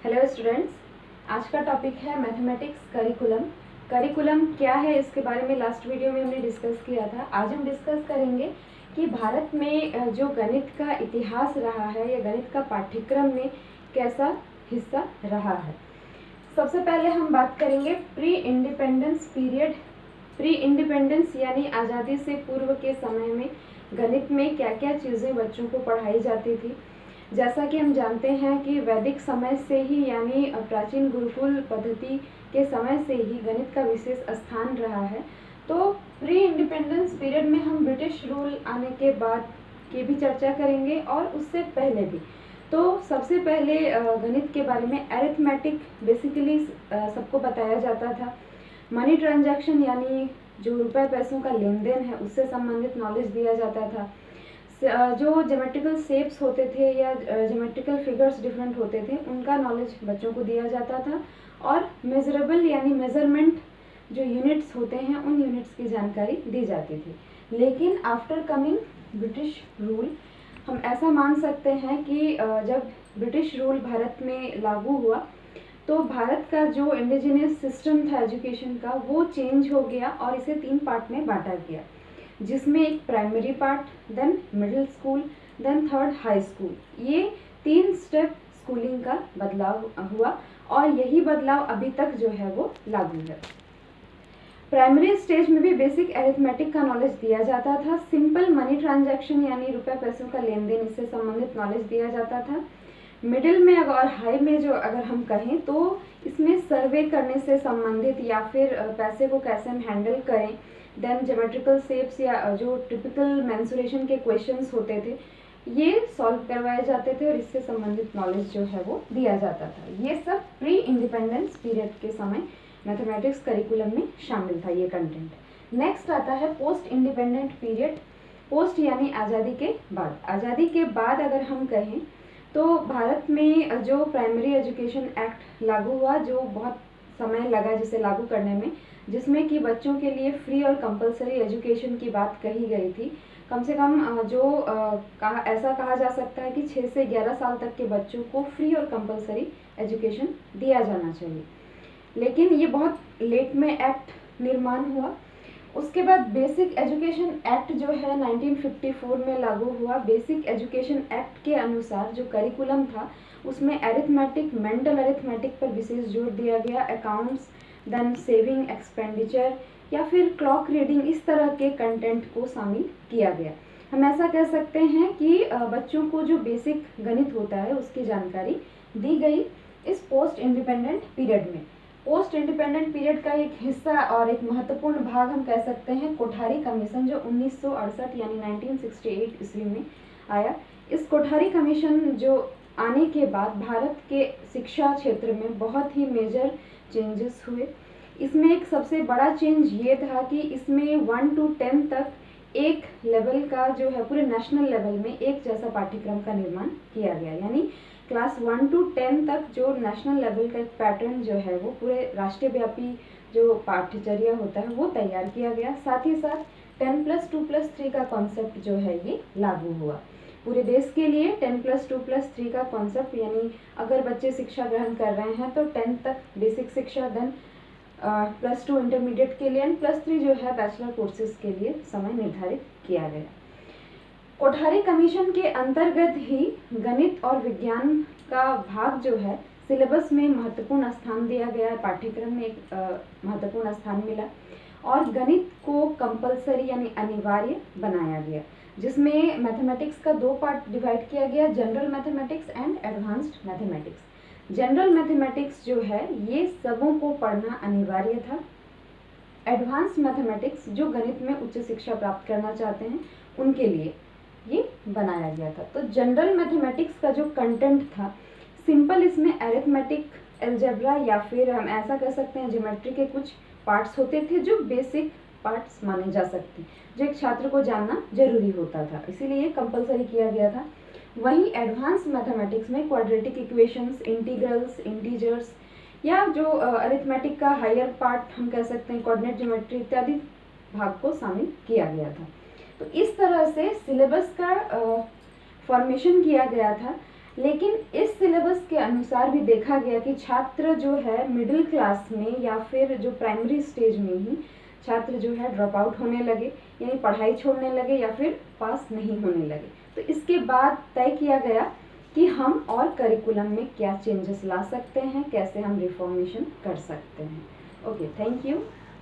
Hello students, आज का topic है मैथमेटिक्स करिकुलम। करिकुलम क्या है इसके बारे में लास्ट वीडियो में हमने डिस्कस किया था। आज हम डिस्कस करेंगे कि भारत में जो गणित का इतिहास रहा है या गणित का पाठ्यक्रम में कैसा हिस्सा रहा है। सबसे पहले हम बात करेंगे pre independence period. Pre independence यानी आज़ादी से पूर्व के समय में गणित में क्या क्या चीज़ें बच्चों को पढ़ाई जाती थी। जैसा कि हम जानते हैं कि वैदिक समय से ही यानी प्राचीन गुरुकुल पद्धति के समय से ही गणित का विशेष स्थान रहा है। तो प्री इंडिपेंडेंस पीरियड में हम ब्रिटिश रूल आने के बाद की भी चर्चा करेंगे और उससे पहले भी। तो सबसे पहले गणित के बारे में अरिथमेटिक बेसिकली सबको बताया जाता था। मनी ट्रांजैक्शन यानी जो रुपए पैसों का लेन देन है उससे संबंधित नॉलेज दिया जाता था। जो ज्योमेट्रिकल शेप्स होते थे या ज्योमेट्रिकल फिगर्स डिफरेंट होते थे उनका नॉलेज बच्चों को दिया जाता था। और मेजरेबल यानी मेजरमेंट जो यूनिट्स होते हैं उन यूनिट्स की जानकारी दी जाती थी। लेकिन आफ्टर कमिंग ब्रिटिश रूल हम ऐसा मान सकते हैं कि जब ब्रिटिश रूल भारत में लागू हुआ तो भारत का जो इंडिजिनियस सिस्टम था एजुकेशन का वो चेंज हो गया और इसे 3 पार्ट में बांटा गया, जिसमें एक primary part, then middle school, then third high school. ये 3 स्टेप स्कूलिंग का बदलाव हुआ और यही बदलाव अभी तक जो है वो लागू है। प्राइमरी स्टेज में भी बेसिक अरिथमेटिक का नॉलेज दिया जाता था। सिंपल मनी ट्रांजैक्शन यानी रुपए पैसों का लेन देन इससे संबंधित नॉलेज दिया जाता था। मिडिल में और हाई में जो अगर हम कहें तो इसमें सर्वे करने से संबंधित या फिर पैसे को कैसे हम हैंडल करें, देन ज्योमेट्रिकल शेप्स या जो टिपिकल मेंसुरेशन के क्वेश्चंस होते थे ये सॉल्व करवाए जाते थे और इससे संबंधित नॉलेज जो है वो दिया जाता था। ये सब प्री इंडिपेंडेंस पीरियड के समय मैथमेटिक्स करिकुलम में शामिल था ये कंटेंट। नेक्स्ट आता है पोस्ट इंडिपेंडेंट पीरियड। पोस्ट यानी आज़ादी के बाद। आज़ादी के बाद अगर हम कहें तो भारत में जो प्राइमरी एजुकेशन एक्ट लागू हुआ, जो बहुत समय लगा जिसे लागू करने में, जिसमें कि बच्चों के लिए फ्री और कंपलसरी एजुकेशन की बात कही गई थी। कम से कम ऐसा कहा जा सकता है कि 6 से 11 साल तक के बच्चों को फ्री और कंपलसरी एजुकेशन दिया जाना चाहिए। लेकिन ये बहुत लेट में एक्ट निर्माण हुआ। उसके बाद बेसिक एजुकेशन एक्ट जो है 1954 में लागू हुआ। बेसिक एजुकेशन एक्ट के अनुसार जो करिकुलम था उसमें अरिथमेटिक, मेंटल अरिथमेटिक पर विशेष जोर दिया गया। अकाउंट्स, देन सेविंग, एक्सपेंडिचर या फिर क्लॉक रीडिंग, इस तरह के कंटेंट को शामिल किया गया। हम ऐसा कह सकते हैं कि बच्चों को जो बेसिक गणित होता है उसकी जानकारी दी गई इस पोस्ट इंडिपेंडेंट पीरियड में। पोस्ट इंडिपेंडेंट पीरियड का एक हिस्सा और एक महत्वपूर्ण भाग हम कह सकते हैं कोठारी कमीशन, जो 1968 यानी 1968 ईस्वी में आया। इस कोठारी कमीशन जो आने के बाद भारत के शिक्षा क्षेत्र में बहुत ही मेजर चेंजेस हुए। इसमें एक सबसे बड़ा चेंज ये था कि इसमें 1 to 10 तक एक लेवल का जो है पूरे नेशनल लेवल में एक जैसा पाठ्यक्रम का निर्माण किया गया। यानी क्लास 1 to 10 तक जो नेशनल लेवल का एक पैटर्न जो है वो पूरे राष्ट्रव्यापी जो पाठ्यचर्या होता है वो तैयार किया गया। साथ ही साथ 10+2+3 का कॉन्सेप्ट जो है ये लागू हुआ पूरे देश के लिए। 10+2+3 का कॉन्सेप्ट यानी अगर बच्चे शिक्षा ग्रहण कर रहे हैं तो 10 तक बेसिक शिक्षा, देन +2 इंटरमीडिएट के लिए एंड +3 जो है बैचलर कोर्सेज के लिए समय निर्धारित किया गया। कोठारी कमीशन के अंतर्गत ही गणित और विज्ञान का भाग जो है सिलेबस में महत्वपूर्ण स्थान दिया गया। पाठ्यक्रम में एक महत्वपूर्ण स्थान मिला और गणित को कंपलसरी यानी अनिवार्य बनाया गया, जिसमें मैथमेटिक्स का 2 पार्ट डिवाइड किया गया, general mathematics and advanced mathematics. General mathematics जो है ये सबों को पढ़ना अनिवार्य था। एडवांस्ड मैथमेटिक्स जो गणित में उच्च शिक्षा प्राप्त करना चाहते हैं उनके लिए ये बनाया गया था। तो जनरल मैथमेटिक्स का जो कंटेंट था सिंपल, इसमें अरिथमेटिक, अलजेब्रा या फिर हम ऐसा कह सकते हैं ज्योमेट्री के कुछ पार्ट्स होते थे जो बेसिक पार्ट्स माने जा सकते, जो एक छात्र को जानना जरूरी होता था, इसीलिए ये कंपलसरी किया गया था। वहीं एडवांस मैथमेटिक्स में क्वाड्रेटिक इक्वेशंस, इंटीग्रल्स, इंटीजर्स या जो अरिथमेटिक का हायर पार्ट हम कह सकते हैं कोऑर्डिनेट ज्योमेट्री इत्यादि भाग को शामिल किया गया था। तो इस तरह से सिलेबस का फॉर्मेशन किया गया था। लेकिन इस सिलेबस के अनुसार भी देखा गया कि छात्र जो है मिडिल क्लास में या फिर जो प्राइमरी स्टेज में ही छात्र जो है ड्रॉप आउट होने लगे, यानी पढ़ाई छोड़ने लगे या फिर पास नहीं होने लगे। तो इसके बाद तय किया गया कि हम और करिकुलम में क्या चेंजेस ला सकते हैं, कैसे हम रिफॉर्मेशन कर सकते हैं। Okay, thank you.